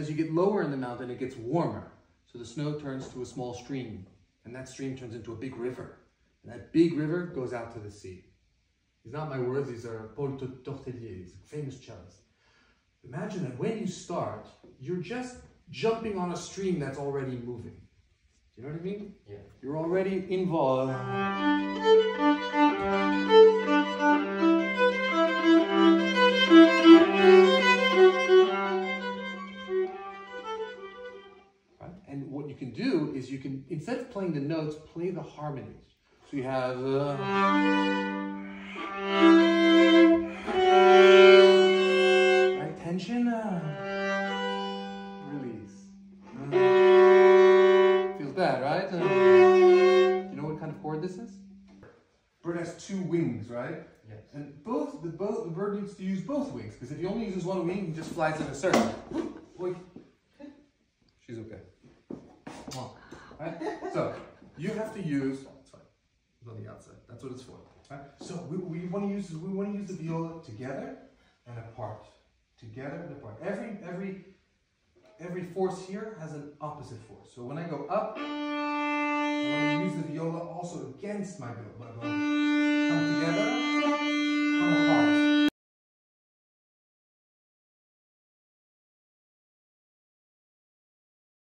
as you get lower in the mountain, it gets warmer. So the snow turns to a small stream, and that stream turns into a big river. And that big river goes out to the sea. These are not my words, these are Paul Tortelier, he's a famous cellist. Imagine that when you start, you're just jumping on a stream that's already moving. Do you know what I mean? Yeah. You're already involved. Right? And what you can do is you can, instead of playing the notes, play the harmonies. So you have right, tension, release. Feels bad, right? You know what kind of chord this is? Bird has two wings, right? Yes. And the bird needs to use both wings, because if he only uses one wing, he just flies in a circle. Wait. She's okay. Come on. Right? So you have to use. It's fine. It's on the outside. That's what it's for. Right? So we want to use the viola together and apart. Together and apart. Every force here has an opposite force. So when I go up, I want to use the viola also against my viola.